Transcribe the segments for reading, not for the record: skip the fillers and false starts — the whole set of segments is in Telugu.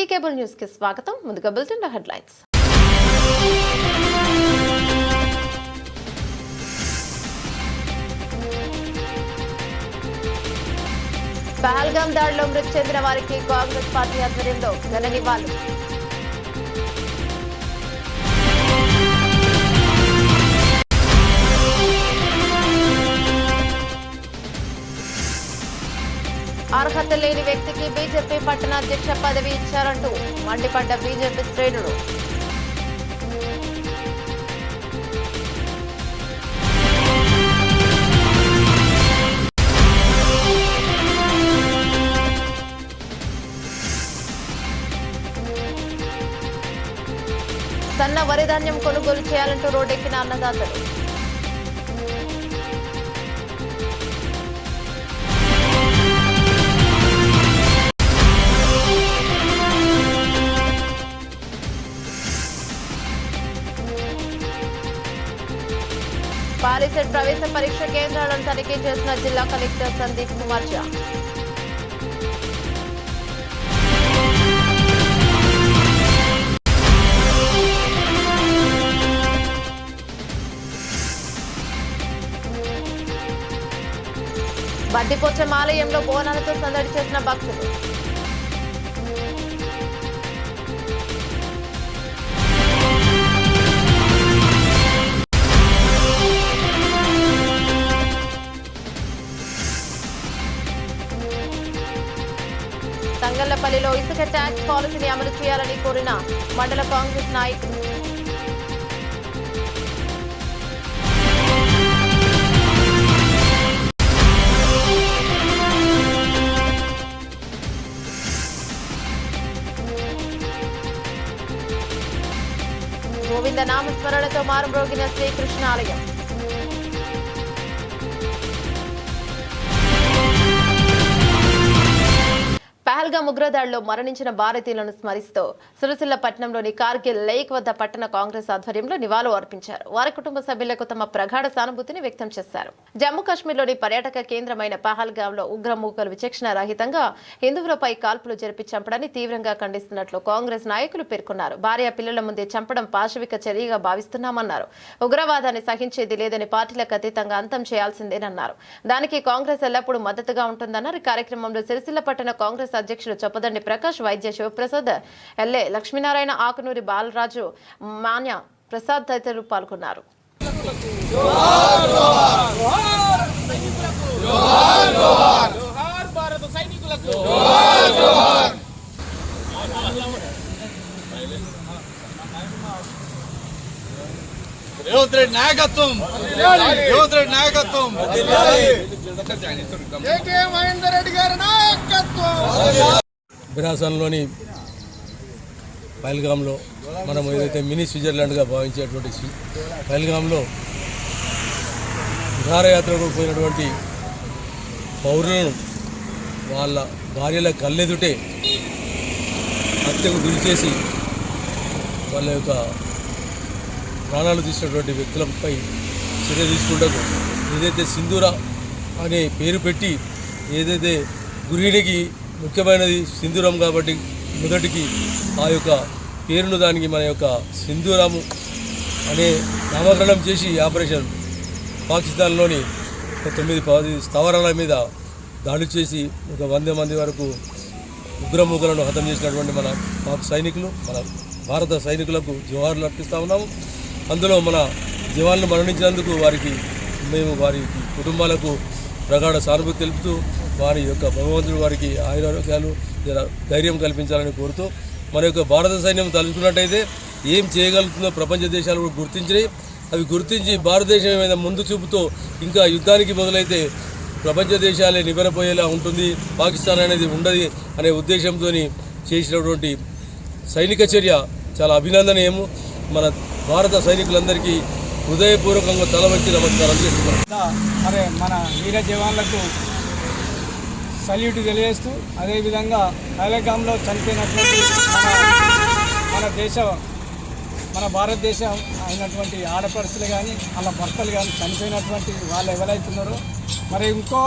సిటీ కేబుల్ న్యూస్ కి స్వాగతం. ముందుగా బులెటిన్ హెడ్లైన్స్. పహల్గామ్ దాడిలో మృతి చెందిన వారికి కాంగ్రెస్ పార్టీ ఆధ్వర్యంలో ఘన నివాళులు. అర్హత లేని వ్యక్తికి బీజేపీ పట్టణాధ్యక్ష పదవి ఇచ్చారంటూ మండిపడ్డ బీజేపీ శ్రేణులు. సన్న వరిధాన్యం కొనుగోలు చేయాలంటూ రోడ్డెక్కిన అన్నదాతలు. పాలిసెట్ ప్రవేశ పరీక్ష కేంద్రాలను తనిఖీ చేసిన జిల్లా కలెక్టర్ సందీప్ కుమార్ ఝా. బద్దిపోచం ఆలయంలో బోనాలతో సందడి చేసిన భక్తులు. తంగళ్లపల్లిలో ఇసుక ట్యాక్స్ పాలసీని అమలు చేయాలని కోరిన మండల కాంగ్రెస్ నాయకులు. గోవింద నామస్మరణతో మారుమ్రోగిన శ్రీకృష్ణ ఆలయం. పహల్గామ్ ఉగ్రదాడిలో మరణించిన భారతీయులను స్మరిస్తూ సిరిసిల్ల పట్టణంలోని కార్గిల్ లేక్ వద్ద పట్టణ కాంగ్రెస్ ఆధ్వర్యంలో నివాళులు అర్పించారు. వారి కుటుంబ సభ్యులకు తమ ప్రగాఢ సానుభూతిని వ్యక్తం చేశారు. జమ్మూ కాశ్మీర్లోని పర్యాటక కేంద్రమైన పహల్గామ్లో ఉగ్రమూకలు విచక్షణ రహితంగా హిందువులపై కాల్పులు జరిపి చంపడాన్ని తీవ్రంగా ఖండిస్తున్నట్లు కాంగ్రెస్ నాయకులు పేర్కొన్నారు. భార్య పిల్లల ముందే చంపడం పాశవిక చర్యగా భావిస్తున్నామన్నారు. ఉగ్రవాదాన్ని సహించేది లేదని పార్టీలకు అతీతంగా అంతం చేయాల్సిందేనన్నారు. దానికి కాంగ్రెస్ ఎల్లప్పుడూ మద్దతుగా ఉంటుందన్నారు. ఈ కార్యక్రమంలో సిరిసిల్ల పట్టణ కాంగ్రెస్ అధ్యక్షుడు చొప్పదండి ప్రకాష్, వైద్య శివప్రసాద్, ఎల్ఏ లక్ష్మీనారాయణ, ఆకునూరి బాలరాజు, మాన్య ప్రసాద్ తదితరులు పాల్గొన్నారు. రేవంత్ రెడ్డి నాయకత్వం, రేవంత్ రెడ్డి నాయకత్వం, మహేందర్ రెడ్డి గారి నాయకత్వం. బిరాసన్లోని పహల్గామ్లో మనం ఏదైతే మినీ స్విట్జర్లాండ్గా భావించేటువంటి పహల్గామ్లో విహారయాత్రకు పోయినటువంటి పౌరులను వాళ్ళ భార్యల కళ్ళెదుటే హత్యకు గురి చేసి వాళ్ళ యొక్క ప్రాణాలు తీసినటువంటి వ్యక్తులపై చర్య తీసుకుంటూ ఏదైతే సింధూర అనే పేరు పెట్టి ఏదైతే గృహిణికి ముఖ్యమైనది సింధూరం కాబట్టి మొదటికి ఆ యొక్క పేరును దానికి మన యొక్క సింధూరము అనే నామకరణం చేసి ఆపరేషన్ పాకిస్తాన్లోని 9-10 స్థావరాల మీద దాడి చేసి ఒక 100 మంది వరకు ఉగ్రమూకలను హతం చేసినటువంటి మన పాక్ సైనికులు, మన భారత సైనికులకు జోహార్లు అర్పిస్తూ ఉన్నాము. అందులో మన జవాన్లు మరణించినందుకు వారికి మేము వారి కుటుంబాలకు ప్రగాఢ సానుభూతి తెలుపుతూ వారి యొక్క భగవంతుడు వారికి ఆయురారోగ్యాలు ధైర్యం కల్పించాలని కోరుతూ మన యొక్క భారత సైన్యం తలుచుకున్నట్టయితే ఏం చేయగలుగుతుందో ప్రపంచ దేశాలు కూడా గుర్తించినాయి. అవి గుర్తించి భారతదేశం ఏమైనా ముందు చూపుతో ఇంకా యుద్ధానికి మొదలైతే ప్రపంచ దేశాలే నివ్వెరపోయేలా ఉంటుంది, పాకిస్తాన్ అనేది ఉండదు అనే ఉద్దేశంతో చేసినటువంటి సైనిక చర్య చాలా అభినందనీయము. మన భారత సైనికులందరికీ హృదయపూర్వకంగా తల వంచి నమస్కారం చేస్తున్నాం. మరి మన వీర జవాన్లకు సల్యూట్ తెలియజేస్తూ అదేవిధంగా పహల్గామ్లో చనిపోయినటువంటి మన భారతదేశం అయినటువంటి ఆడపడుచులు కానీ వాళ్ళ భర్తలు కానీ చనిపోయినటువంటి వాళ్ళు ఎవరైతున్నారో మరి ఇంకో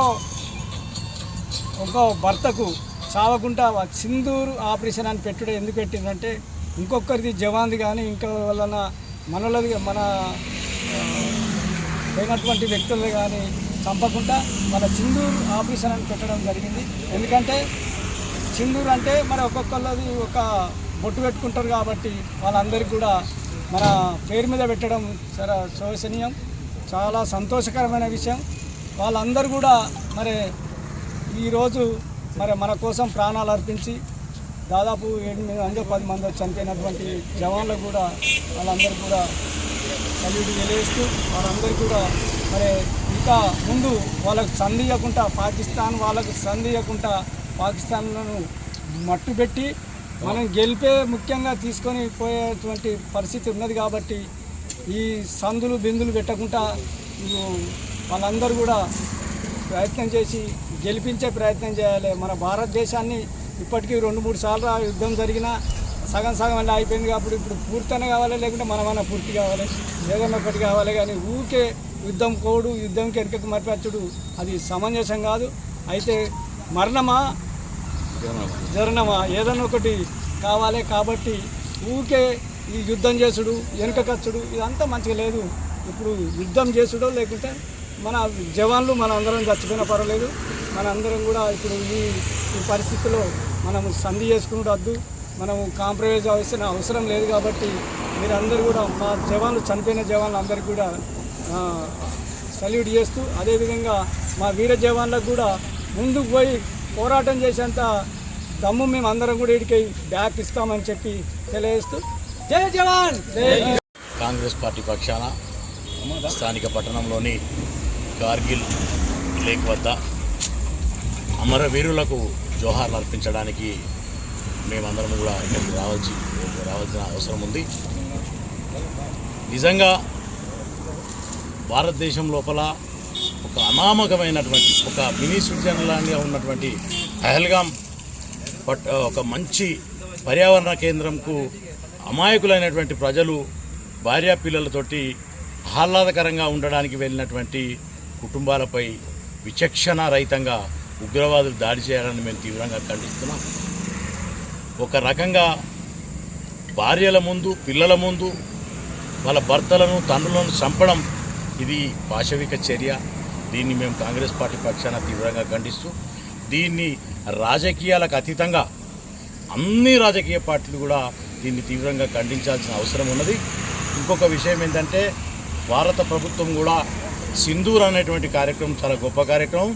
భర్తకు చావకుండా సింధూర్ ఆపరేషన్ అని పెట్టుడే ఎందుకు పెట్టిందంటే ఇంకొకరిది జవాన్ది కానీ ఇంకో వలన మనలది మన పోయినటువంటి వ్యక్తులు కానీ చంపకుండా మన సింధూర్ ఆపరేషన్ అని పెట్టడం జరిగింది. ఎందుకంటే సింధూర్ అంటే మరి ఒక్కొక్కళ్ళది ఒక బొట్టు పెట్టుకుంటారు కాబట్టి వాళ్ళందరికీ కూడా మన పేరు మీద పెట్టడం చాలా శోచనీయం, చాలా సంతోషకరమైన విషయం. వాళ్ళందరూ కూడా మరి ఈరోజు మరి మన కోసం ప్రాణాలు అర్పించి దాదాపు 8 మంది 10 మంది చనిపోయినటువంటి జవాన్లకు కూడా వాళ్ళందరూ కూడా సల్యూట్ తెలియజేస్తూ వాళ్ళందరికీ కూడా మరి ఇంకా ముందు వాళ్ళకు సంధియకుండా పాకిస్తాన్ వాళ్ళకు సంధియకుండా పాకిస్తాన్లను మట్టుబెట్టి మనం గెలిపే ముఖ్యంగా తీసుకొని పోయేటువంటి పరిస్థితి ఉన్నది. కాబట్టి ఈ సందులు బిందులు పెట్టకుండా వాళ్ళందరూ కూడా ప్రయత్నం చేసి గెలిపించే ప్రయత్నం చేయాలి. మన భారతదేశాన్ని ఇప్పటికీ 2-3 సార్లు యుద్ధం జరిగినా సగం సగం అంటే అయిపోయింది కాబట్టి ఇప్పుడు పూర్తనే కావాలి, లేకుంటే మనమన్నా పూర్తి కావాలి, ఏదన్నా ఒకటి కావాలి. కానీ ఊరికే యుద్ధం కోడు యుద్ధంకి వెనుకకు మరిపెట్టుడు అది సమంజసం కాదు. అయితే మరణమా జరణమా ఏదన్నా ఒకటి కావాలి. కాబట్టి ఊరికే ఈ యుద్ధం చేసుడు వెనుకకచ్చుడు ఇదంతా మంచిగా లేదు. ఇప్పుడు యుద్ధం చేసుడో లేకుంటే మన జవాన్లు మన అందరం చచ్చిపోయినా పర్వాలేదు, మన అందరం కూడా ఇప్పుడు ఈ పరిస్థితిలో మనం సంధి చేసుకుని వద్దు, మనం కాంప్రమైజ్ అవసరం లేదు. కాబట్టి మీరందరూ కూడా మా జవాన్లు చనిపోయిన జవాన్లు అందరికీ కూడా సల్యూట్ చేస్తూ అదేవిధంగా మా వీర జవాన్లకు కూడా ముందుకు పోయి పోరాటం చేసేంత దమ్ము మేము అందరం కూడా ఇడికి బ్యాక్ ఇస్తామని చెప్పి తెలియజేస్తూ జై జవాన్. కాంగ్రెస్ పార్టీ పక్షాన స్థానిక పట్టణంలోని కార్గిల్ లేక్ వద్ద అమరవీరులకు జోహార్లు అర్పించడానికి మేమందరం కూడా ఇక్కడికి రావాల్సిన అవసరం ఉంది. నిజంగా భారతదేశం లోపల ఒక అనామకమైనటువంటి ఒక మినీ స్విట్జర్లాండ్గా ఉన్నటువంటి పహల్గామ్ ఒక మంచి పర్యావరణ కేంద్రంకు అమాయకులైనటువంటి ప్రజలు భార్యా పిల్లలతోటి ఆహ్లాదకరంగా ఉండడానికి వెళ్ళినటువంటి కుటుంబాలపై విచక్షణ రహితంగా ఉగ్రవాదులు దాడి చేయాలని మేము తీవ్రంగా ఖండిస్తున్నాం. ఒక రకంగా భార్యల ముందు పిల్లల ముందు వాళ్ళ భర్తలను తండ్రులను చంపడం ఇది పాశవిక చర్య. దీన్ని మేము కాంగ్రెస్ పార్టీ పక్షాన తీవ్రంగా ఖండిస్తూ దీన్ని రాజకీయాలకు అతీతంగా అన్ని రాజకీయ పార్టీలు కూడా దీన్ని తీవ్రంగా ఖండించాల్సిన అవసరం ఉన్నది. ఇంకొక విషయం ఏంటంటే భారత ప్రభుత్వం కూడా సింధూర్ అనేటువంటి కార్యక్రమం చాలా గొప్ప కార్యక్రమం.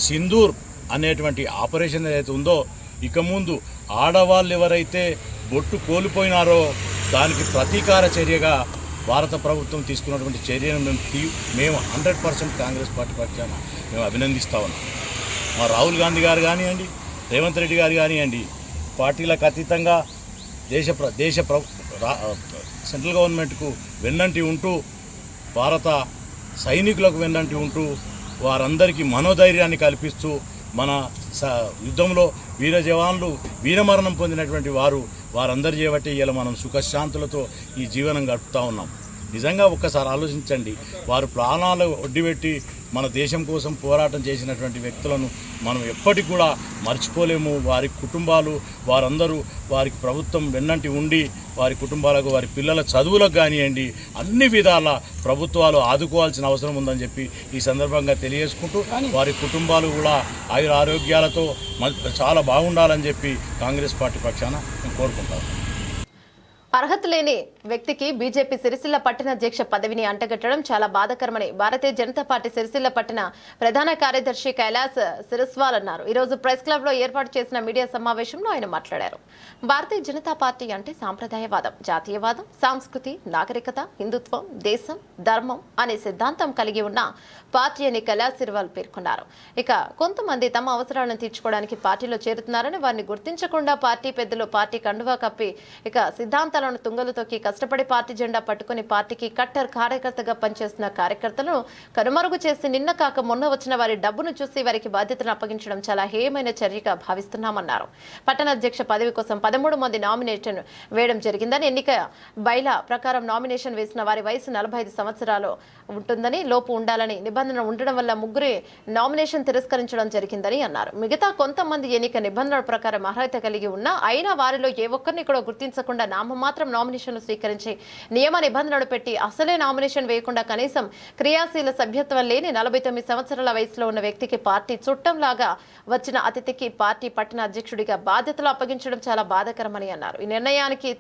సింధూర్ అనేటువంటి ఆపరేషన్ ఏదైతే ఉందో ఇక ముందు ఆడవాళ్ళు ఎవరైతే బొట్టు కోల్పోయినారో దానికి ప్రతీకార చర్యగా భారత ప్రభుత్వం తీసుకున్నటువంటి చర్యను మేము 100% కాంగ్రెస్ పార్టీ పక్షాన మేము అభినందిస్తా ఉన్నాం. మా రాహుల్ గాంధీ గారు కానివ్వండి, రేవంత్ రెడ్డి గారు కానివ్వండి, పార్టీలకు అతీతంగా సెంట్రల్ గవర్నమెంట్కు వెన్నంటి ఉంటూ భారత సైనికులకు వెన్నంటి ఉంటూ వారందరికీ మనోధైర్యాన్ని కల్పిస్తూ మన యుద్ధంలో వీర జవాన్లు వీరమరణం పొందినటువంటి వారందరి చేయబట్టి ఇలా మనం సుఖశాంతులతో ఈ జీవనం గడుపుతూ ఉన్నాం. నిజంగా ఒక్కసారి ఆలోచించండి, వారు ప్రాణాలు ఒడ్డిపెట్టి మన దేశం కోసం పోరాటం చేసినటువంటి వ్యక్తులను మనం ఎప్పటికి కూడా మర్చిపోలేము. వారి కుటుంబాలు వారందరూ వారికి ప్రభుత్వం వెన్నంటి ఉండి వారి కుటుంబాలకు వారి పిల్లల చదువులకు కానివ్వండి అన్ని విధాల ప్రభుత్వాలు ఆదుకోవాల్సిన అవసరం ఉందని చెప్పి ఈ సందర్భంగా తెలియజేసుకుంటూ వారి కుటుంబాలు కూడా ఆయురారోగ్యాలతో చాలా బాగుండాలని చెప్పి కాంగ్రెస్ పార్టీ పక్షాన నేను కోరుకుంటాను. అర్హత లేని వ్యక్తికి బీజేపీ సిరిసిల్ల పట్టణ అధ్యక్ష పదవిని అంటగట్టడం చాలా బాధాకరమని భారతీయ జనతా పార్టీ సిరిసిల్ల పట్టణ ప్రధాన కార్యదర్శి కైలాస్ సిరస్వాల్ అన్నారు. ఈరోజు ప్రెస్ క్లబ్ లో ఏర్పాటు చేసిన మీడియా సమావేశంలో ఆయన మాట్లాడారు. భారతీయ జనతా పార్టీ అంటే సాంప్రదాయవాదం, జాతీయవాదం, సంస్కృతి, నాగరికత, హిందుత్వం, దేశం, ధర్మం అనే సిద్ధాంతం కలిగి ఉన్న పార్టీ అని కైలాస్ సిరస్వాల్ పేర్కొన్నారు. ఇక కొంతమంది తమ అవసరాలను తీర్చుకోవడానికి పార్టీలో చేరుతున్నారని వారిని గుర్తించకుండా పార్టీ పెద్దలు పార్టీ కండువా కప్పి ఇక సిద్ధాంతాల కుటుంబాలను తుంగలు తొక్కి కష్టపడి పార్టీ జెండా పట్టుకుని పార్టీకి కట్టర్ కార్యకర్తగా పనిచేస్తున్న కార్యకర్తలను కనుమరుగు చేసి నిన్న కాక మొన్న వచ్చిన వారి డబ్బును చూసి వారికి బాధ్యతను అప్పగించడం చాలా హేయమైన చర్యగా భావిస్తున్నామన్నారు. పట్టణ అధ్యక్ష పదవి కోసం 13 మంది నామినేషన్ వేయడం జరిగిందని, ఎన్నిక బైలా ప్రకారం నామినేషన్ వేసిన వారి వయసు 45 సంవత్సరాలు ఉంటుందని, లోపు ఉండాలని నిబంధన ఉండడం వల్ల 3 నామినేషన్ తిరస్కరించడం జరిగిందని అన్నారు. మిగతా కొంతమంది ఎన్నిక నిబంధనల ప్రకారం అర్హత కలిగి ఉన్నా అయినా వారిలో ఏ ఒక్కరిని కూడా గుర్తించకుండా నామమాత్రం నామినేషన్లు స్వీకరించి నియమ నిబంధనలు పెట్టి అసలే నామినేషన్ వేయకుండా కనీసం క్రియాశీల సభ్యత్వం లేని 49 సంవత్సరాల వయసులో ఉన్న వ్యక్తికి పార్టీ చుట్టంలాగా వచ్చిన అతిథికి పార్టీ పట్టణ అధ్యక్షుడిగా బాధ్యతలు అప్పగించడం చాలా బాధాకరమని అన్నారు. ఈ నిర్ణయానికి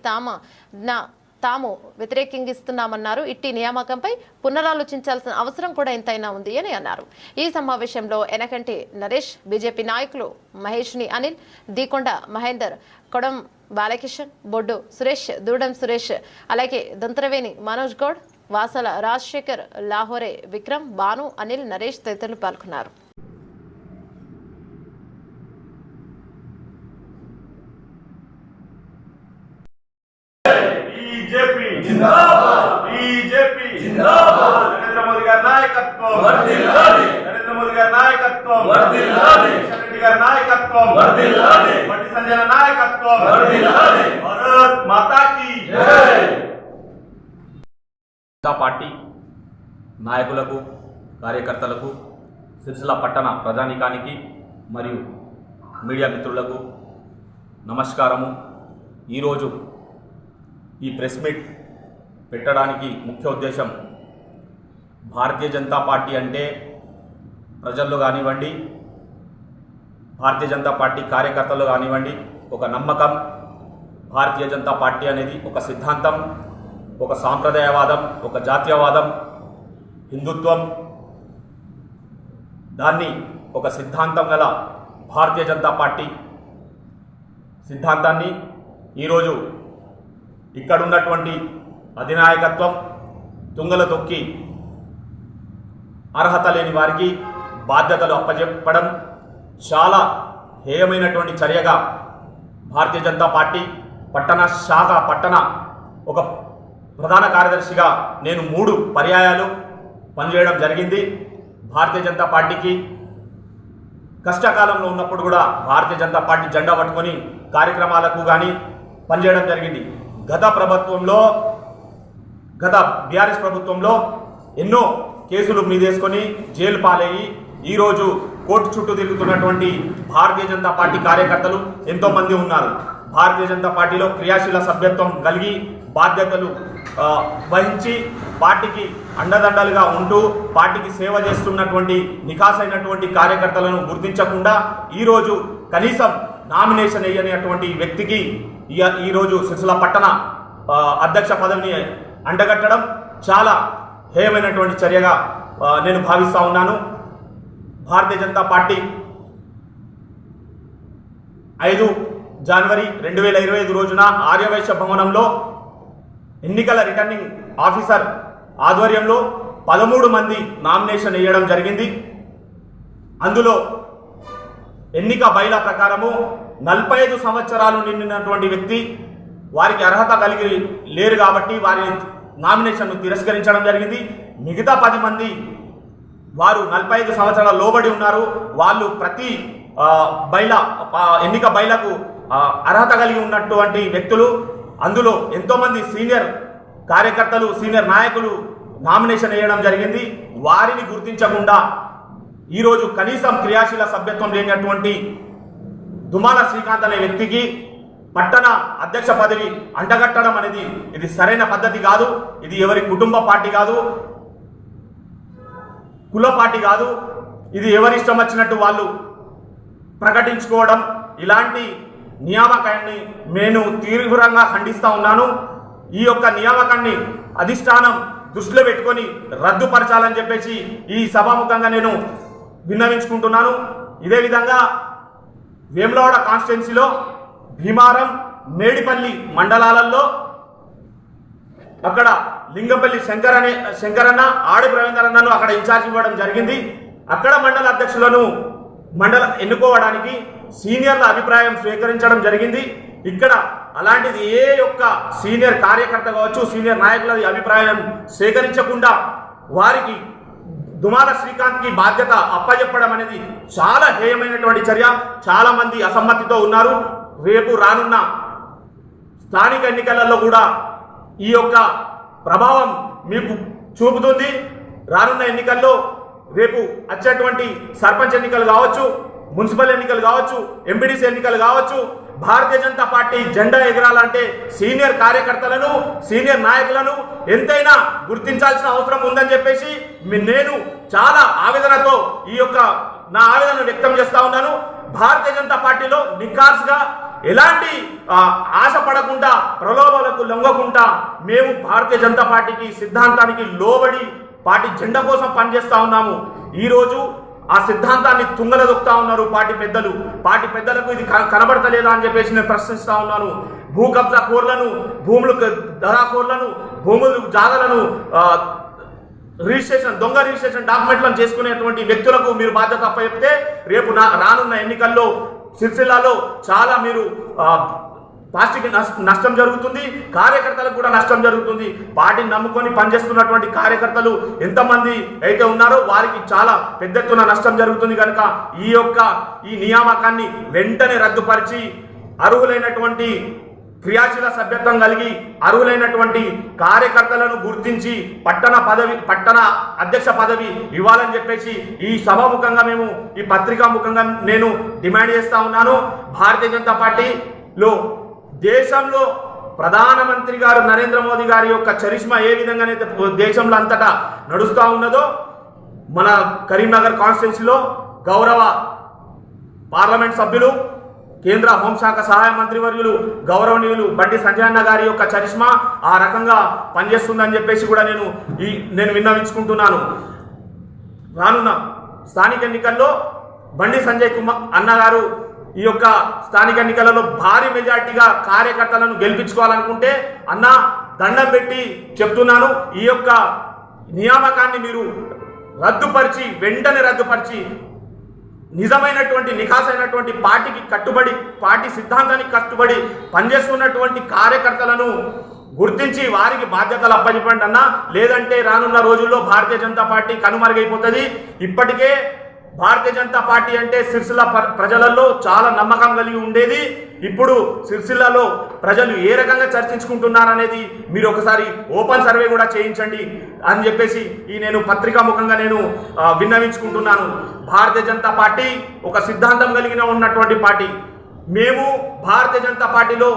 తాము వ్యతిరేకిస్తున్నామన్నారు. ఇట్టి నియామకంపై పునరాలోచించాల్సిన అవసరం కూడా ఎంతైనా ఉంది అని అన్నారు. ఈ సమావేశంలో ఎనకంటి నరేష్, బీజేపీ నాయకులు మహేష్ని అనిల్, దీకొండ మహేందర్, కొడం బాలకిషన్, బొడ్డు సురేష్, దూడం సురేష్, అలాగే దొంతరవేణి మనోజ్ గౌడ్, వాసల రాజశేఖర్, లాహోరే విక్రమ్, బాను, అనిల్, నరేష్ తదితరులు పాల్గొన్నారు. बीजेपी जिंदाबाद, बीजेपी जिंदाबाद, नरेंद्र मोदी गारी नायकत्వం వర్ధిల్లాలి, नरेंद्र मोदी गारी नायकत्వం వర్ధిల్లాలి, शेट्टी गारी नायकत्వం వర్ధిల్లాలి, బండి సంజయ్ నాయకత్వం వర్ధిల్లాలి, భారత్ మాతా కీ జై. పార్టీ నాయకులకు, కార్యకర్తలకు, సిరిసిల్ల పట్టణ ప్రజానీకానికి మరియు మీడియా మిత్రులకు నమస్కారము. ఈరోజు ఈ ప్రెస్ మీట్ పెట్టడానికి ముఖ్య ఉద్దేశం, భారతీయ జనతా పార్టీ అంటే ప్రజల్లో కానివ్వండి, భారతీయ జనతా పార్టీ కార్యకర్తలు కానివ్వండి, ఒక నమ్మకం. భారతీయ జనతా పార్టీ అనేది ఒక సిద్ధాంతం, ఒక సాంప్రదాయవాదం, ఒక జాతీయవాదం, హిందుత్వం. దాన్ని ఒక సిద్ధాంతం గల భారతీయ జనతా పార్టీ సిద్ధాంతాన్ని ఈరోజు ఇక్కడున్నటువంటి అధినాయకత్వం తుంగల తొక్కి అర్హత లేని వారికి బాధ్యతలు అప్పచెప్పడం చాలా హేయమైనటువంటి చర్యగా భారతీయ జనతా పార్టీ పట్టణ శాఖ పట్టణ ఒక ప్రధాన కార్యదర్శిగా నేను 3 పర్యాయాలు పనిచేయడం జరిగింది. భారతీయ జనతా పార్టీకి కష్టకాలంలో ఉన్నప్పుడు కూడా భారతీయ జనతా పార్టీ జెండా పట్టుకొని కార్యక్రమాలకు కానీ పనిచేయడం జరిగింది. గత బీఆర్ఎస్ ప్రభుత్వంలో ఎన్నో కేసులు మీదేసుకొని జైలు పాలయ్యి ఈరోజు కోర్టు చుట్టూ తిరుగుతున్నటువంటి భారతీయ జనతా పార్టీ కార్యకర్తలు ఎంతోమంది ఉన్నారు. భారతీయ జనతా పార్టీలో క్రియాశీల సభ్యత్వం కలిగి బాధ్యతలు వహించి పార్టీకి అండదండలుగా ఉంటూ పార్టీకి సేవ చేస్తున్నటువంటి నికాసైనటువంటి కార్యకర్తలను గుర్తించకుండా ఈరోజు కనీసం నామినేషన్ వేయనటువంటి వ్యక్తికి ఈరోజు సిరిసిల్ల పట్టణ అధ్యక్ష పదవిని అండగట్టడం చాలా హేయమైనటువంటి చర్యగా నేను భావిస్తూ ఉన్నాను. భారతీయ జనతా పార్టీ 5 జనవరి 2025 రోజున ఆర్యవైశ్య భవనంలో ఎన్నికల రిటర్నింగ్ ఆఫీసర్ ఆధ్వర్యంలో 13 మంది నామినేషన్ వేయడం జరిగింది. అందులో ఎన్నిక బైలా ప్రకారము 45 సంవత్సరాలు నిండినటువంటి వ్యక్తి, వారికి అర్హత కలిగి లేరు కాబట్టి వారి నామినేషన్ను తిరస్కరించడం జరిగింది. మిగతా 10 మంది వారు 45 సంవత్సరాల లోబడి ఉన్నారు. వాళ్ళు ప్రతి ఎన్నిక బైలకు అర్హత కలిగి ఉన్నటువంటి వ్యక్తులు. అందులో ఎంతోమంది సీనియర్ కార్యకర్తలు, సీనియర్ నాయకులు నామినేషన్ వేయడం జరిగింది. వారిని గుర్తించకుండా ఈరోజు కనీసం క్రియాశీల సభ్యత్వం లేనటువంటి దుమాల శ్రీకాంత్ అనే వ్యక్తికి పట్టణ అధ్యక్ష పదవి అంటగట్టడం అనేది ఇది సరైన పద్ధతి కాదు. ఇది ఎవరి కుటుంబ పార్టీ కాదు, కుల పార్టీ కాదు. ఇది ఎవరి ఇష్టం వచ్చినట్టు వాళ్ళు ప్రకటించుకోవడం. ఇలాంటి నియామకాన్ని నేను తీవ్రంగా ఖండిస్తూ ఉన్నాను. ఈ యొక్క నియామకాన్ని అధిష్టానం దృష్టిలో పెట్టుకొని రద్దుపరచాలని చెప్పేసి ఈ సభాముఖంగా నేను విన్నవించుకుంటున్నాను. ఇదే విధంగా వేములవాడ కాన్స్టిట్యున్సీలో భీమారం, మేడిపల్లి మండలాలలో అక్కడ లింగంపల్లి శంకరన్న, ఆడి రవీంద్రన్నను అక్కడ ఇన్ఛార్జ్ ఇవ్వడం జరిగింది. అక్కడ మండల అధ్యక్షులను ఎన్నుకోవడానికి సీనియర్ల అభిప్రాయం స్వీకరించడం జరిగింది. ఇక్కడ అలాంటిది ఏ యొక్క సీనియర్ కార్యకర్త కావచ్చు, సీనియర్ నాయకుల అభిప్రాయం సేకరించకుండా వారికి దుమాల శ్రీకాంత్కి బాధ్యత అప్పచెప్పడం అనేది చాలా హేయమైనటువంటి చర్య. చాలా మంది అసమ్మతితో ఉన్నారు. రేపు రానున్న స్థానిక ఎన్నికలలో కూడా ఈ యొక్క ప్రభావం మీకు చూపుతుంది. రానున్న ఎన్నికల్లో రేపు వచ్చేటువంటి సర్పంచ్ ఎన్నికలు కావచ్చు, మున్సిపల్ ఎన్నికలు కావచ్చు, ఎంపీడీసీ ఎన్నికలు కావచ్చు, భారతీయ జనతా పార్టీ జెండా ఎగరాలంటే సీనియర్ కార్యకర్తలను, సీనియర్ నాయకులను ఎంతైనా గుర్తించాల్సిన అవసరం ఉందని చెప్పేసి నేను చాలా ఆవేదనతో ఈ యొక్క నా ఆవేదనను వ్యక్తం చేస్తా ఉన్నాను. భారతీయ జనతా పార్టీలో నిఖార్స్గా ఎలాంటి ఆశ పడకుండా, ప్రలోభాలకు లొంగకుండా మేము భారతీయ జనతా పార్టీకి సిద్ధాంతానికి లోబడి పార్టీ జెండా కోసం పనిచేస్తా ఉన్నాము. ఈరోజు ఆ సిద్ధాంతాన్ని తుంగల దొక్కుతా ఉన్నారు పార్టీ పెద్దలు. పార్టీ పెద్దలకు ఇది కనబడతలేదా అని చెప్పేసి నేను ప్రశ్నిస్తా ఉన్నాను. భూ కబ్జా కోర్లను, భూములు ధరాకోర్లను, భూములు జాగలను రిజిస్ట్రేషన్, దొంగ రిజిస్ట్రేషన్ డాక్యుమెంట్లను చేసుకునేటువంటి వ్యక్తులకు మీరు బాధ్యత అప్పచెప్తే రేపు రానున్న ఎన్నికల్లో సిరిసిల్లాలో చాలా మీరు పార్టీకి నష్టం జరుగుతుంది, కార్యకర్తలకు కూడా నష్టం జరుగుతుంది. పార్టీని నమ్ముకొని పనిచేస్తున్నటువంటి కార్యకర్తలు ఎంతమంది అయితే ఉన్నారో వారికి చాలా పెద్ద ఎత్తున నష్టం జరుగుతుంది. కనుక ఈ నియామకాన్ని వెంటనే రద్దుపరిచి అర్హులైనటువంటి క్రియాశీల సభ్యత్వం కలిగి అర్హులైనటువంటి కార్యకర్తలను గుర్తించి పట్టణ అధ్యక్ష పదవి ఇవ్వాలని చెప్పేసి ఈ సభాముఖంగా మేము ఈ పత్రికా ముఖంగా నేను డిమాండ్ చేస్తా ఉన్నాను. భారతీయ జనతా పార్టీలో దేశంలో ప్రధానమంత్రి గారు నరేంద్ర మోదీ గారి యొక్క చరిష్మా ఏ విధంగానైతే దేశంలో అంతటా నడుస్తూ ఉన్నదో, మన కరీంనగర్ కాన్స్టిట్యున్సీలో గౌరవ పార్లమెంట్ సభ్యులు, కేంద్ర హోంశాఖ సహాయ మంత్రివర్యులు గౌరవనీయులు బండి సంజయ్ అన్న గారి యొక్క చరిష్మా ఆ రకంగా పనిచేస్తుందని చెప్పేసి కూడా నేను విన్నవించుకుంటున్నాను. రానున్న స్థానిక ఎన్నికల్లో బండి సంజయ్ కుమార్ అన్నగారు ఈ యొక్క స్థానిక ఎన్నికలలో భారీ మెజార్టీగా కార్యకర్తలను గెలిపించుకోవాలనుకుంటే అన్న దండం పెట్టి చెప్తున్నాను, ఈ యొక్క నియామకాన్ని మీరు వెంటనే రద్దుపరిచి నిజమైనటువంటి నిఖాసైనటువంటి పార్టీకి కట్టుబడి, పార్టీ సిద్ధాంతానికి కట్టుబడి పనిచేస్తున్నటువంటి కార్యకర్తలను గుర్తించి వారికి బాధ్యతలు అప్పచెప్పండి అన్న. లేదంటే రానున్న రోజుల్లో భారతీయ జనతా పార్టీ కనుమరుగైపోతుంది. ఇప్పటికే భారతీయ జనతా పార్టీ అంటే సిరిసిల్ల ప్రజలలో చాలా నమ్మకం కలిగి ఉండేది. ఇప్పుడు సిరిసిల్లలో ప్రజలు ఏ రకంగా చర్చించుకుంటున్నారనేది మీరు ఒకసారి ఓపెన్ సర్వే కూడా చేయించండి అని చెప్పేసి నేను పత్రికా ముఖంగా నేను విన్నవించుకుంటున్నాను. భారతీయ జనతా పార్టీ ఒక సిద్ధాంతం కలిగిన ఉన్నటువంటి పార్టీ. మేము భారతీయ జనతా పార్టీలో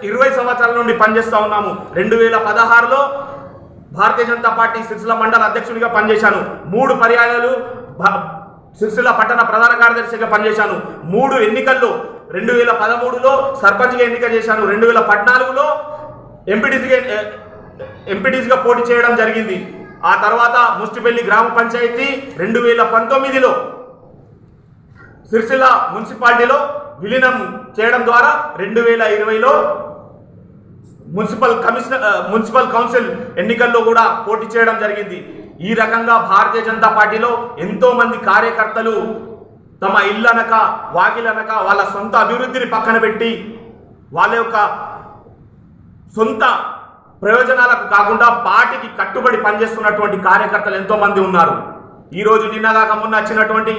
20 సంవత్సరాల నుండి పనిచేస్తూ ఉన్నాము. 2016లో భారతీయ జనతా పార్టీ సిరిసిల్ల మండల అధ్యక్షుడిగా పనిచేశాను. 3 పర్యాయాలు సిరిసిల్ల పట్టణ ప్రధాన కార్యదర్శిగా పనిచేశాను. 3 ఎన్నికల్లో 2013లో సర్పంచ్గా ఎన్నిక చేశాను. 2014లో ఎంపీటీసీగా పోటీ చేయడం జరిగింది. ఆ తర్వాత ముష్టిపల్లి గ్రామ పంచాయతీ 2019లో సిరిసిల్ల మున్సిపాలిటీలో విలీనం చేయడం ద్వారా 2020లో మున్సిపల్ కౌన్సిల్ ఎన్నికల్లో కూడా పోటీ చేయడం జరిగింది. ఈ రకంగా భారతీయ జనతా పార్టీలో ఎంతో మంది కార్యకర్తలు తమ ఇల్లనక వాకిలనక వాళ్ళ సొంత అభివృద్ధిని పక్కన పెట్టి వాళ్ళ యొక్క సొంత ప్రయోజనాలకు కాకుండా పార్టీకి కట్టుబడి పనిచేస్తున్నటువంటి కార్యకర్తలు ఎంతో మంది ఉన్నారు. ఈరోజు నిన్నగాక మొన్న వచ్చినటువంటి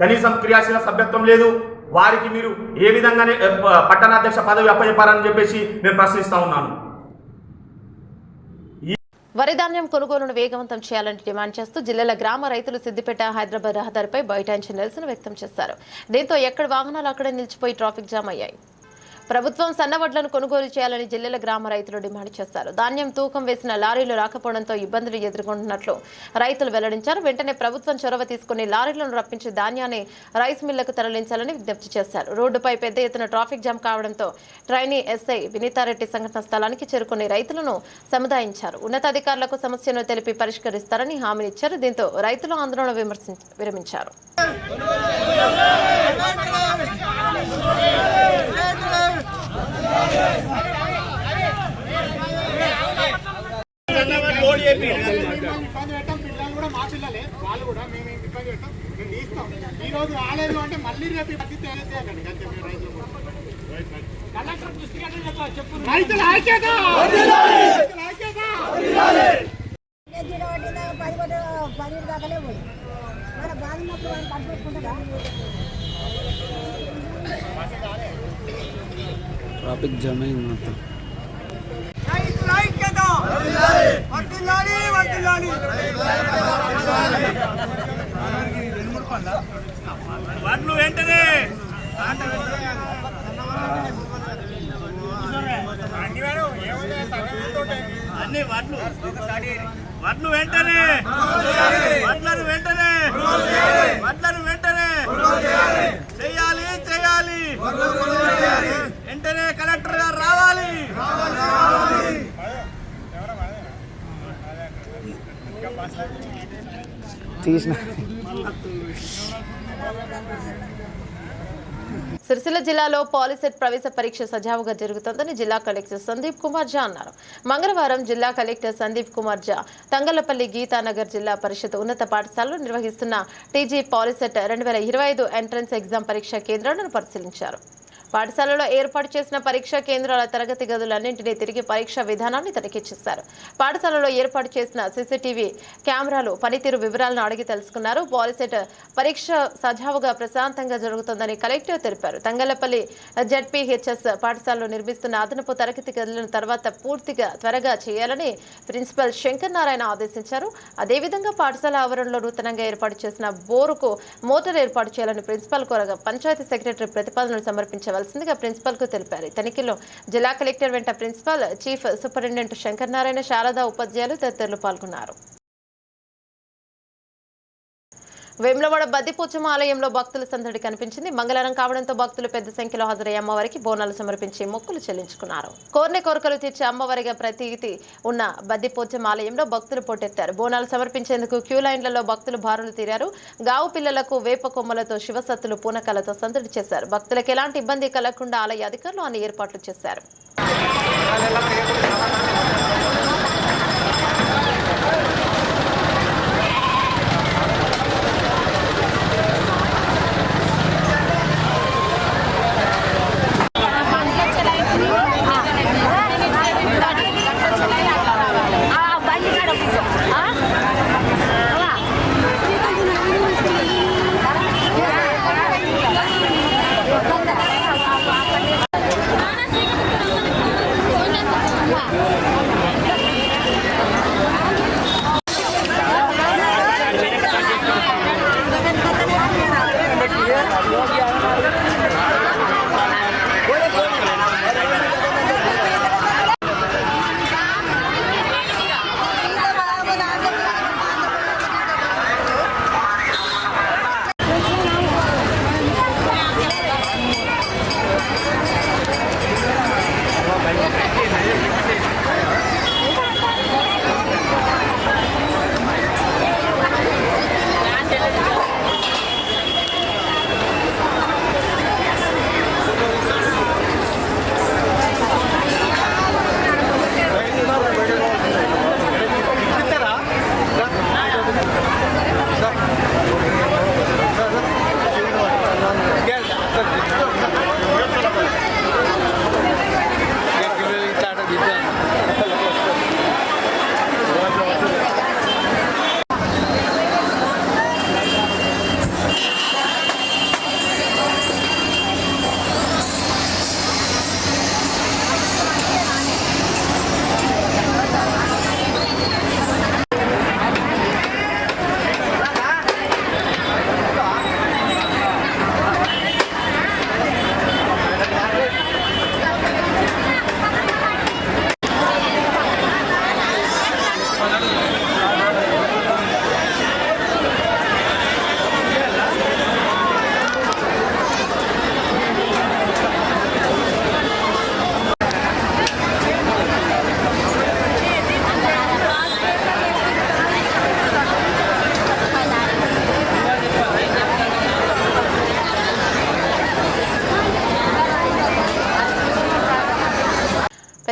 కనీసం క్రియాశీల సభ్యత్వం లేదు. వారికి మీరు ఏ విధంగానే పట్టణాధ్యక్ష పదవి అప్పచెప్పారని చెప్పేసి నేను ప్రశ్నిస్తా ఉన్నాను. వరి ధాన్యం కొనుగోలును వేగవంతం చేయాలని డిమాండ్ చేస్తూ జిల్లాల గ్రామ రైతులు సిద్దిపేట హైదరాబాద్ రహదారిపై బైఠాయించి నిరసన వ్యక్తం చేశారు. దీంతో ఎక్కడ వాహనాలు అక్కడే నిలిచిపోయి ట్రాఫిక్ జామ్ అయ్యాయి. ప్రభుత్వం సన్నవడ్లను కొనుగోలు చేయాలని జిల్లాల గ్రామ రైతులు డిమాండ్ చేశారు. ధాన్యం తూకం వేసిన లారీలు రాకపోవడంతో ఇబ్బందులు ఎదుర్కొంటున్నట్లు రైతులు వెల్లడించారు. వెంటనే ప్రభుత్వం చొరవ తీసుకుని లారీలను రప్పించి ధాన్యాన్ని రైస్ మిల్లకు తరలించాలని విజ్ఞప్తి చేశారు. రోడ్డుపై పెద్ద ఎత్తున ట్రాఫిక్ జామ్ కావడంతో ట్రైనీ ఎస్ఐ వినీతారెడ్డి సంఘటన స్థలానికి చేరుకుని రైతులను సముదాయించారు. ఉన్నతాధికారులకు సమస్యను తెలిపి పరిష్కరిస్తారని హామీనిచ్చారు. దీంతో రైతులు ఆందోళన విరమించారు. ఈ రోజు రాలేదు అంటే మళ్ళీ రేపు పరిస్థితి ట్రాఫిక్ జామ్ అయింది మొత్తం. వడ్లు వెంటనే అన్ని వడ్లు వెంటనే వడ్లను వెంటనే చేయాలి వెంటనే కలెక్టర్ గారు రావాలి. తీసిన సిరిసిల్ల జిల్లాలో పాలిసెట్ ప్రవేశ పరీక్ష సజావుగా జరుగుతోందని జిల్లా కలెక్టర్ సందీప్ కుమార్ ఝా అన్నారు. మంగళవారం జిల్లా కలెక్టర్ సందీప్ కుమార్ ఝా తంగళ్లపల్లి గీతానగర్ జిల్లా పరిషత్ ఉన్నత పాఠశాలలో నిర్వహిస్తున్న టీజీ పాలిసెట్ 2025 ఎంట్రన్స్ ఎగ్జామ్ పరీక్ష కేంద్రాలను పరిశీలించారు. పాఠశాలలో ఏర్పాటు చేసిన పరీక్షా కేంద్రాల తరగతి గదులన్నింటినీ తిరిగి పరీక్షా విధానాన్ని తనిఖీ చేశారు. పాఠశాలలో ఏర్పాటు చేసిన సీసీటీవీ కెమెరాలు పనితీరు వివరాలను అడిగి తెలుసుకున్నారు. పాలిసెట్ పరీక్ష సజావుగా ప్రశాంతంగా జరుగుతోందని కలెక్టర్ తెలిపారు. తంగళ్లపల్లి జెడ్పీహెచ్ఎస్ పాఠశాలలో నిర్మిస్తున్న అదనపు తరగతి గదులను తర్వాత త్వరగా చేయాలని ప్రిన్సిపల్ శంకర్ నారాయణ ఆదేశించారు. అదేవిధంగా పాఠశాల ఆవరణలో నూతనంగా ఏర్పాటు చేసిన బోరుకు మోటార్ ఏర్పాటు చేయాలని ప్రిన్సిపల్ కోరగా పంచాయతీ సెక్రటరీ ప్రతిపాదనలు సమర్పించవలసిందిగా ప్రిన్సిపల్ కు తెలిపారు. తనిఖీలో జిల్లా కలెక్టర్ వెంట principal, chief superintendent Shankar Narayana, Sharada ఉపాధ్యాయులు తదితరులు పాల్గొన్నారు. వేములవాడ బద్దిపోచమ్మ ఆలయంలో భక్తుల సందడి కనిపించింది. మంగళవారం కావడంతో భక్తులు పెద్ద సంఖ్యలో హాజరై అమ్మవారికి బోనాలు సమర్పించి మొక్కులు చెల్లించుకున్నారు. కోరిన కోరికలు తీర్చే అమ్మవారిగా ప్రతీతి ఉన్న బద్దిపోచమ్మ ఆలయంలో భక్తులు పోటెత్తారు. బోనాలు సమర్పించేందుకు క్యూ లైన్లలో భక్తులు బారులు తీరారు. గావు పిల్లలకు వేప కొమ్మలతో శివసత్తులు పూనకాలతో సందడి చేశారు. భక్తులకు ఎలాంటి ఇబ్బంది కలగకుండా ఆలయ అధికారులు అన్ని ఏర్పాట్లు చేశారు.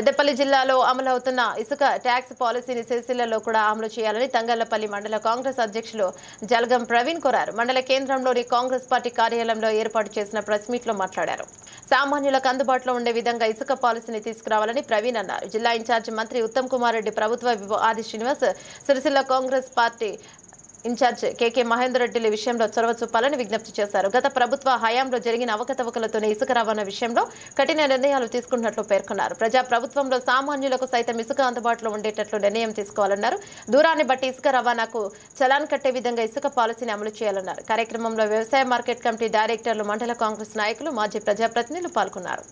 పెద్దపల్లి జిల్లాలో అమలవుతున్న ఇసుక ట్యాక్స్ పాలసీని సిరిసిల్లలో కూడా అమలు చేయాలని తంగళ్లపల్లి మండల కాంగ్రెస్ అధ్యక్షులు జలగం ప్రవీణ్ కోరారు. మండల కేంద్రంలోని కాంగ్రెస్ పార్టీ కార్యాలయంలో ఏర్పాటు చేసిన ప్రెస్ మీట్ లో మాట్లాడారు. సామాన్యులకు అందుబాటులో ఉండే విధంగా ఇసుక పాలసీని తీసుకురావాలని ప్రవీణ్ అన్నారు. జిల్లా ఇన్ఛార్జి మంత్రి ఉత్తమ్ కుమార్ రెడ్డి, ప్రభుత్వ విప్ ఆది శ్రీనివాస్, సిరిసిల్ల కాంగ్రెస్ పార్టీ ఇన్ఛార్జ్ కేకే మహేందర్ రెడ్డిల విషయంలో చొరవ చూపాలని విజ్ఞప్తి చేశారు. గత ప్రభుత్వ హయాంలో జరిగిన అవకతవకలతోనే ఇసుక రవాణా విషయంలో కఠిన నిర్ణయాలు తీసుకున్నట్లు పేర్కొన్నారు. ప్రజా ప్రభుత్వంలో సామాన్యులకు సైతం ఇసుక అందుబాటులో ఉండేటట్లు నిర్ణయం తీసుకోవాలన్నారు. దూరాన్ని బట్టి ఇసుక రవాణాకు చలాన్ కట్టే విధంగా ఇసుక పాలసీని అమలు చేయాలన్నారు. కార్యక్రమంలో వ్యవసాయ మార్కెట్ కమిటీ డైరెక్టర్లు, మండల కాంగ్రెస్ నాయకులు, మాజీ ప్రజాప్రతినిధులు పాల్గొన్నారు.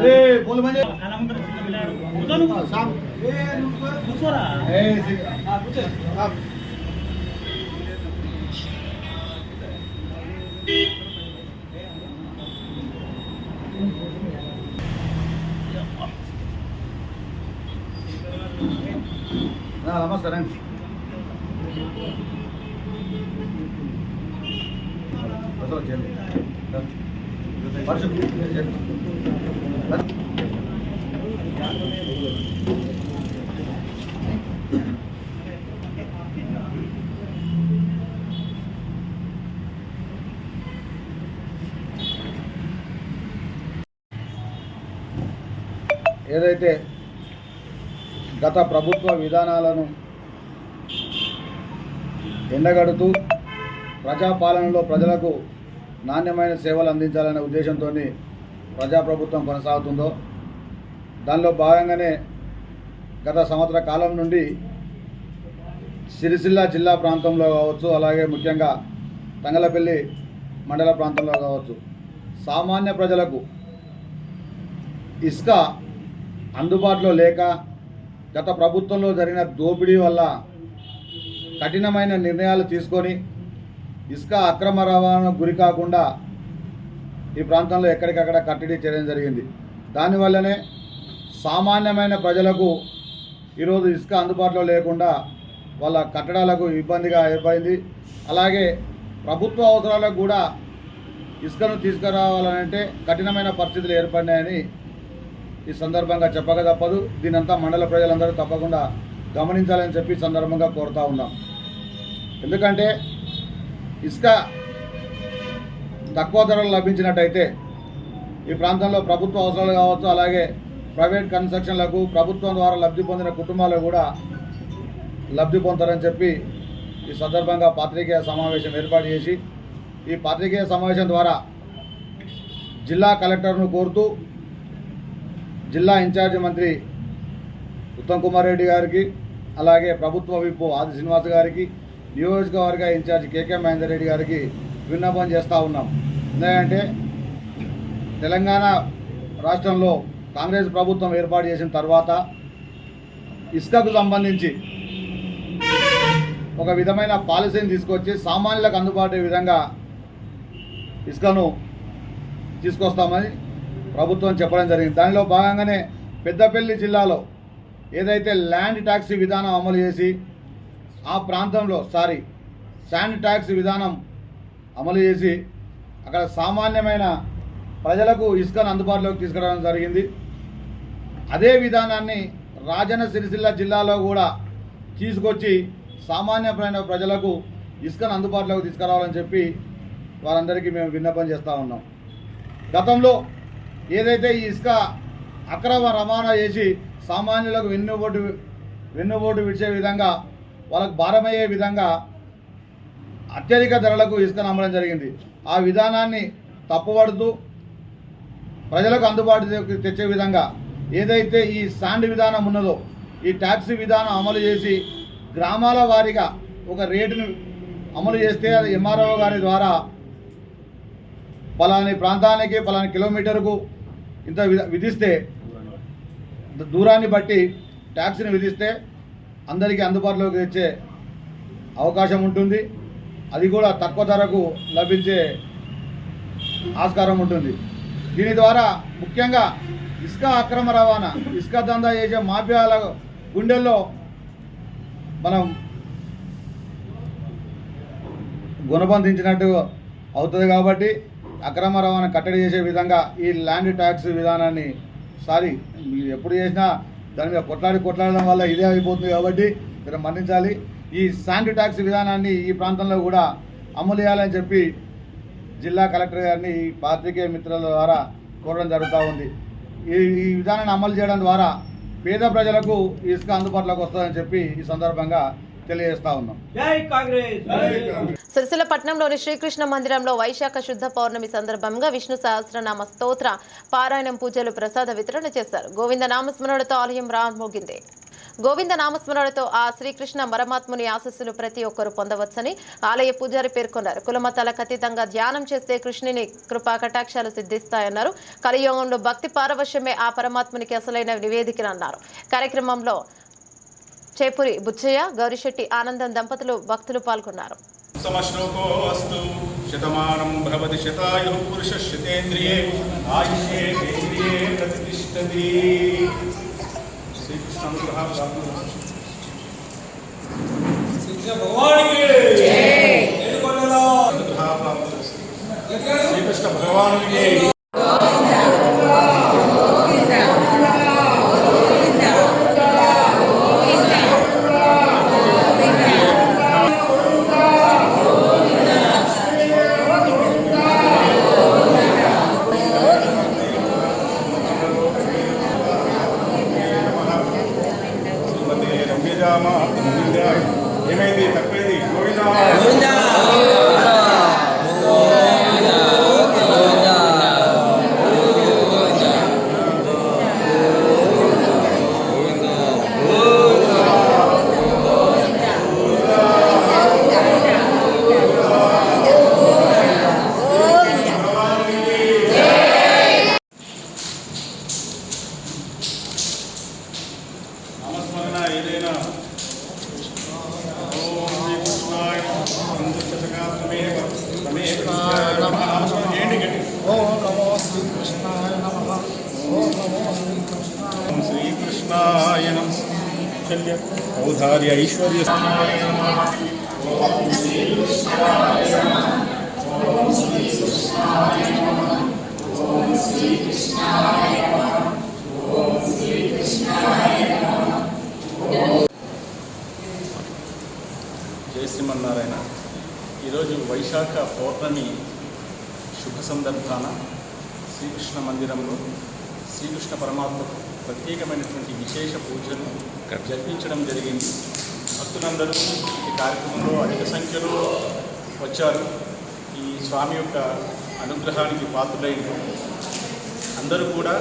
నమస్తే. ఏదైతే గత ప్రభుత్వ విధానాలను ఎండగడుతూ ప్రజాపాలనలో ప్రజలకు నాణ్యమైన సేవలు అందించాలనే ఉద్దేశంతో ప్రజాప్రభుత్వం కొనసాగుతుందో దానిలో భాగంగానే గత సంవత్సర కాలం నుండి సిరిసిల్ల జిల్లా ప్రాంతంలో కావచ్చు, అలాగే ముఖ్యంగా తంగలపల్లి మండల ప్రాంతంలో కావచ్చు, సామాన్య ప్రజలకు ఇసుక అందుబాటులో లేక గత ప్రభుత్వంలో జరిగిన దోపిడీ వల్ల కఠినమైన నిర్ణయాలు తీసుకొని ఇసుక అక్రమ రవాణాకు గురి కాకుండా ఈ ప్రాంతంలో ఎక్కడికక్కడ కట్టడి చేయడం జరిగింది. దానివల్లనే సామాన్యమైన ప్రజలకు ఈరోజు ఇసుక అందుబాటులో లేకుండా వాళ్ళ కట్టడాలకు ఇబ్బందిగా ఏర్పడింది. అలాగే ప్రభుత్వ అవసరాలకు కూడా ఇసుకను తీసుకురావాలంటే కఠినమైన పరిస్థితులు ఏర్పడినాయని ఈ సందర్భంగా చెప్పక తప్పదు. దీనంతా మండల ప్రజలందరూ తప్పకుండా గమనించాలని చెప్పి సందర్భంగా కోరుతా ఉన్నాం. ఎందుకంటే ఇసుక తక్కువ ధరలు లభించినట్టయితే ఈ ప్రాంతంలో ప్రభుత్వ అవసరాలు కావచ్చు, అలాగే ప్రైవేట్ కన్స్ట్రక్షన్లకు ప్రభుత్వం ద్వారా లబ్ధి పొందిన కుటుంబాలు కూడా లబ్ధి పొందుతారని చెప్పి ఈ సందర్భంగా పాత్రికేయ సమావేశం ఏర్పాటు చేసి ఈ పాత్రికేయ సమావేశం ద్వారా జిల్లా కలెక్టర్ను కోరుతూ జిల్లా ఇన్ఛార్జి మంత్రి ఉత్తమ్ కుమార్ రెడ్డి గారికి, అలాగే ప్రభుత్వ విప్ ఆది శ్రీనివాస్ గారికి, నియోజకవర్గ ఇన్ఛార్జి కేకే మహేందర్ రెడ్డి గారికి విన్నపం చేస్తూ ఉన్నాం. ఎందుకంటే తెలంగాణ రాష్ట్రంలో కాంగ్రెస్ ప్రభుత్వం ఏర్పాటు చేసిన తర్వాత ఇసుకకు సంబంధించి ఒక విధమైన పాలసీని తీసుకొచ్చి సామాన్యులకు అందుబాటు విధంగా ఇసుకను తీసుకొస్తామని ప్రభుత్వం చెప్పడం జరిగింది. దానిలో భాగంగానే పెద్దపల్లి జిల్లాలో ఏదైతే ల్యాండ్ ట్యాక్స్ విధానం అమలు చేసి ఆ ప్రాంతంలో శాండ్ ట్యాక్స్ విధానం అమలు చేసి అక్కడ సామాన్యమైన ప్రజలకు ఇసుకను అందుబాటులోకి తీసుకురావడం జరిగింది. అదే విధానాన్ని రాజన్న సిరిసిల్ల జిల్లాలో కూడా తీసుకొచ్చి సామాన్యమైన ప్రజలకు ఇసుకను అందుబాటులోకి తీసుకురావాలని చెప్పి వారందరికీ మేము విన్నపం చేస్తూ ఉన్నాం. గతంలో ఏదైతే ఈ ఇసుక అక్రమ రవాణా చేసి సామాన్యులకు వెన్నుపోటు విడిచే విధంగా వాళ్ళకు భారమయ్యే విధంగా అత్యధిక ధరలకు ఇసుకను అమ్మడం జరిగింది. ఆ విధానాన్ని తప్పుపడుతూ ప్రజలకు అందుబాటులోకి తెచ్చే విధంగా ఏదైతే ఈ శాండ్ విధానం ఉన్నదో ఈ ట్యాక్సీ విధానం అమలు చేసి గ్రామాల వారీగా ఒక రేటును అమలు చేస్తే అది ఎంఆర్ఓ గారి ద్వారా పలాని ప్రాంతానికి పలాని కిలోమీటర్కు ఇంత విధిస్తే దూరాన్ని బట్టి ట్యాక్సీని విధిస్తే అందరికీ అందుబాటులోకి తెచ్చే అవకాశం ఉంటుంది. అది కూడా తక్కువ ధరకు లభించే ఆస్కారం ఉంటుంది. దీని ద్వారా ముఖ్యంగా ఇసుక అక్రమ రవాణా, ఇసుక దందా చేసే మాఫియాల గుండెల్లో మనం గుణబంధించినట్టు అవుతుంది. కాబట్టి అక్రమ రవాణా కట్టడి చేసే విధంగా ఈ ల్యాండ్ ట్యాక్స్ విధానాన్ని మీరు ఎప్పుడు చేసినా దాని మీద కొట్లాడడం వల్ల ఇదే అయిపోతుంది కాబట్టి మీరు మన్నించాలి. ఈ శాండ్ ట్యాక్స్ విధానాన్ని ఈ ప్రాంతంలో కూడా అమలు చేయాలని చెప్పి జిల్లా కలెక్టర్ గారిని ఈ పాత్రికేయ మిత్రుల ద్వారా కోరడం జరుగుతూ ఉంది. ఈ విధానాన్ని అమలు చేయడం ద్వారా పేద ప్రజలకు ఇసుక అందుబాటులోకి వస్తుందని చెప్పి ఈ సందర్భంగా తెలియజేస్తా ఉన్నాం. సిరిసిల్ల పట్టణంలోని శ్రీకృష్ణ మందిరంలో వైశాఖ శుద్ధ పౌర్ణమి సందర్భంగా విష్ణు సహస్రనామ స్తోత్ర పారాయణం పూజలు ప్రసాద వితరణ చేశారు. గోవింద నామస్మరణతో ఆలయం రామోగింది. గోవింద నామస్మరణతో ఆ శ్రీకృష్ణ పరమాత్ముని ఆశస్సులు ప్రతి ఒక్కరూ పొందవచ్చని ఆలయ పూజారి పేర్కొన్నారు. కులమతాలకు అతీతంగా ధ్యానం చేస్తే కృష్ణుని కృపా కటాక్షాలు సిద్ధిస్తాయన్నారు. కలియుగంలో భక్తి పారవశ్యమే ఆ పరమాత్మునికి అసలైన నివేదికనన్నారు. కార్యక్రమంలో చేపురి బుచ్చయ్య, గౌరిశెట్టి ఆనందం దంపతులు భక్తులు పాల్గొన్నారు. సమశ్లోకోస్తు శతమానం భవతి శతాయుః పురుషः శతేంద్రియే ఆయుష్యేంద్రియే ప్రతిష్ఠతి. శ్రీకృష్ణ భగవానుడికి ఏమైంది తప్పేది గోవిందా నామస్మరణ ఏదైనా శ్రీకృష్ణాయ నమః ఔదార్య ఐశ్వర్య జయ శ్రీమన్నారాయణ. ఈరోజు వైశాఖ పౌర్ణమి శుభ సందర్భాన శ్రీకృష్ణ మందిరంలో శ్రీకృష్ణ పరమాత్మకు ప్రత్యేకమైనటువంటి విశేష పూజను జరిపించడం జరిగింది. భక్తులందరూ ఈ కార్యక్రమంలో అధిక సంఖ్యలో వచ్చారు. ఈ స్వామి యొక్క అనుగ్రహానికి పాత్రులైన అందరూ కూడా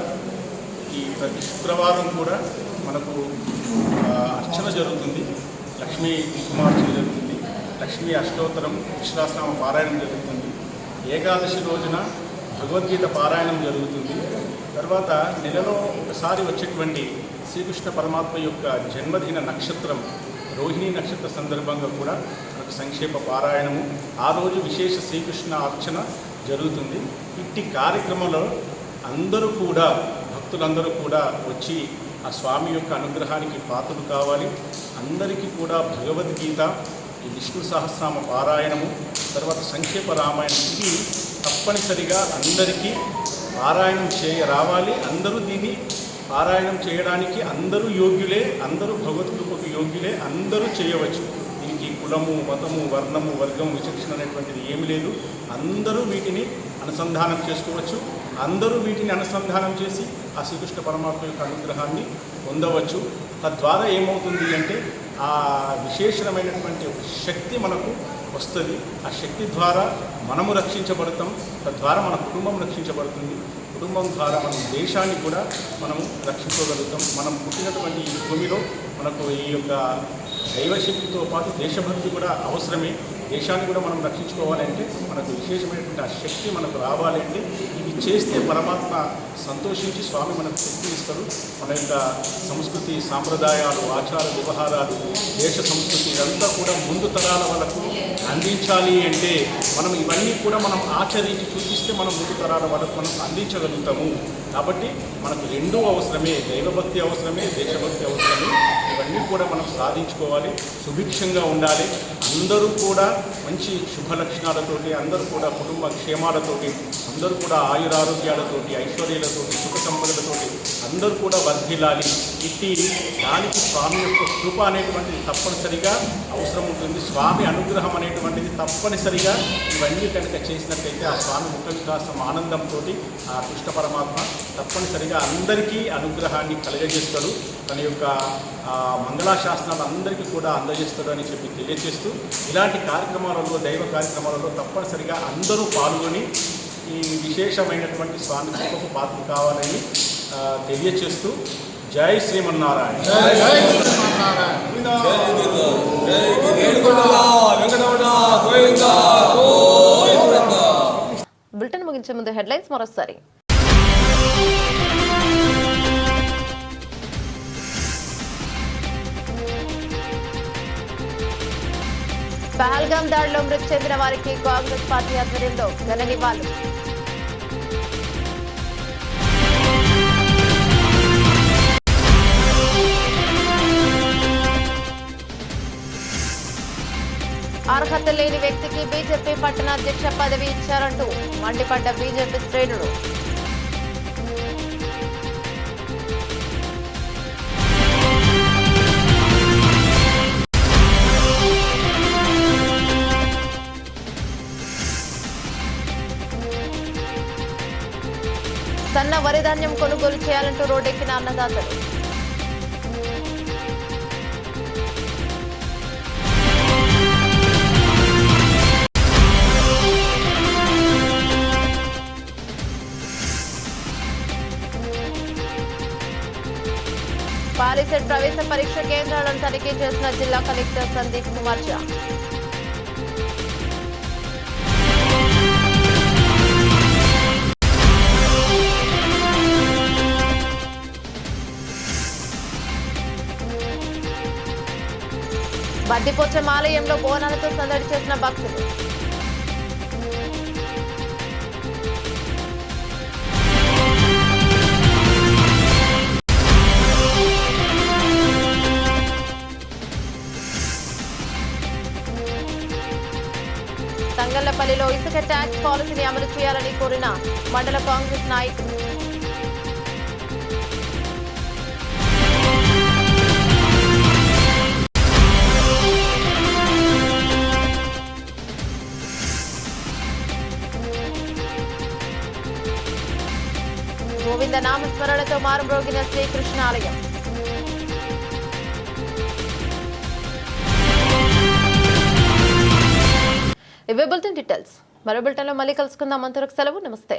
ఈ ప్రతి శుక్రవారం కూడా మనకు అర్చన జరుగుతుంది. లక్ష్మీ కుంకుమార్చన జరుగుతుంది. లక్ష్మీ అష్టోత్తరం విశ్వాసనామ పారాయణం జరుగుతుంది. ఏకాదశి రోజున భగవద్గీత పారాయణం జరుగుతుంది. తర్వాత నెలలో ఒకసారి వచ్చేటువంటి శ్రీకృష్ణ పరమాత్మ యొక్క జన్మదిన నక్షత్రం రోహిణీ నక్షత్ర సందర్భంగా కూడా మనకు సంక్షేప పారాయణము, ఆ రోజు విశేష శ్రీకృష్ణ అర్చన జరుగుతుంది. ఇట్టి కార్యక్రమంలో అందరూ కూడా భక్తులందరూ కూడా వచ్చి ఆ స్వామి యొక్క అనుగ్రహానికి పాత్రలు కావాలి. అందరికీ కూడా భగవద్గీత, ఈ విష్ణు సహస్రనామ పారాయణము, తర్వాత సంక్షేప రామాయణం ఇది తప్పనిసరిగా అందరికీ పారాయణం రావాలి. అందరూ దీన్ని పారాయణం చేయడానికి అందరూ యోగ్యులే, అందరూ భగవద్గీతకు యోగ్యులే, అందరూ చేయవచ్చు. దీనికి కులము, మతము, వర్ణము, వర్గం, విచక్షణ అనేటువంటిది ఏమి లేదు. అందరూ వీటిని అనుసంధానం చేసుకోవచ్చు. అందరూ వీటిని అనుసంధానం చేసి ఆ శ్రీకృష్ణ పరమాత్మ యొక్క అనుగ్రహాన్ని పొందవచ్చు. తద్వారా ఏమవుతుంది అంటే ఆ విశేషమైనటువంటి శక్తి మనకు వస్తుంది. ఆ శక్తి ద్వారా మనము రక్షించబడతాం. తద్వారా మన కుటుంబం రక్షించబడుతుంది. కుటుంబం ద్వారా మనం దేశాన్ని కూడా మనము రక్షించుకోగలుగుతాం. మనం పుట్టినటువంటి ఈ భూమిలో మనకు ఈ యొక్క దైవశక్తితో పాటు దేశభక్తి కూడా అవసరమే. దేశాన్ని కూడా మనం రక్షించుకోవాలంటే మనకు విశేషమైనటువంటి ఆ శక్తి మనకు రావాలంటే ఇవి చేస్తే పరమాత్మ సంతోషించి స్వామి మనకు శక్తి ఇస్తారు. మన యొక్క సంస్కృతి, సాంప్రదాయాలు, ఆచార వ్యవహారాలు, దేశ సంస్కృతి ఇదంతా కూడా ముందు తరాల వాళ్ళకు అందించాలి అంటే మనం ఇవన్నీ కూడా మనం ఆచరించి చూపిస్తే మనం ముందు తరాల వరకు మనం అందించగలుగుతాము. కాబట్టి మనకు రెండూ అవసరమే, దైవభక్తి అవసరమే, దేశభక్తి అవసరమే. ఇవన్నీ కూడా మనం సాధించుకోవాలి, సుభిక్షంగా ఉండాలి. అందరూ కూడా మంచి శుభ లక్షణాలతోటి, అందరూ కూడా కుటుంబ క్షేమాలతోటి, అందరూ కూడా ఆయురారోగ్యాలతోటి, ఐశ్వర్యాలతోటి, సుఖ సంపదలతోటి అందరూ కూడా వర్ధిల్లాలి. ఇట్టి దానికి స్వామి యొక్క కృప అనేటువంటిది తప్పనిసరిగా అవసరం ఉంటుంది. స్వామి అనుగ్రహం అనేటువంటిది తప్పనిసరిగా ఇవన్నీ కనుక చేసినట్లయితే ఆ స్వామి ముఖ వికాసం ఆనందంతో ఆ కృష్ణ పరమాత్మ తప్పనిసరిగా అందరికీ అనుగ్రహాన్ని కలగజేస్తాడు. తన యొక్క మంగళాశాసనాలు అందరికీ కూడా అందజేస్తాడు అని చెప్పి తెలియజేస్తూ, ఇలాంటి కార్యక్రమాలలో, దైవ కార్యక్రమాలలో తప్పనిసరిగా అందరూ పాల్గొని ఈ విశేషమైనటువంటి స్వామి కృపకు పాత్ర కావాలని తెలియచేస్తూ, జై శ్రీమన్నారాయణ. బులెటిన్ ముగించే ముందు హెడ్లైన్స్ మరోసారి. పహల్గాం దాడిలో మృతి చెందిన వారికి కాంగ్రెస్ పార్టీ ఆధ్వర్యంలో ఘన నివాళులు. అర్హత లేని వ్యక్తికి బీజేపీ పట్టణాధ్యక్ష పదవి ఇచ్చారంటూ మండిపడ్డ బీజేపీ శ్రేణులు. సన్న వరిధాన్యం కొనుగోలు చేయాలంటూ రోడ్డెక్కిన అన్నదాతలు. పాలిసెట్ ప్రవేశ పరీక్ష కేంద్రాలను తనిఖీ చేసిన జిల్లా కలెక్టర్ సందీప్ కుమార్ ఝా. బద్దిపోచం ఆలయంలో బోనాలతో సందడి చేసిన భక్తులు. తంగళ్లపల్లిలో ఇసుక ట్యాక్స్ పాలసీని అమలు చేయాలని కోరిన మండల కాంగ్రెస్ నాయకులు. గోవింద నామస్మరణతో మారుమ్రోగిన శ్రీకృష్ణ ఆలయం. ఇవే బులెటిన్ డీటెయిల్స్. మరో బులెటిన్లో మళ్ళీ కలుసుకుందాం. అంతవరకు సెలవు. నమస్తే.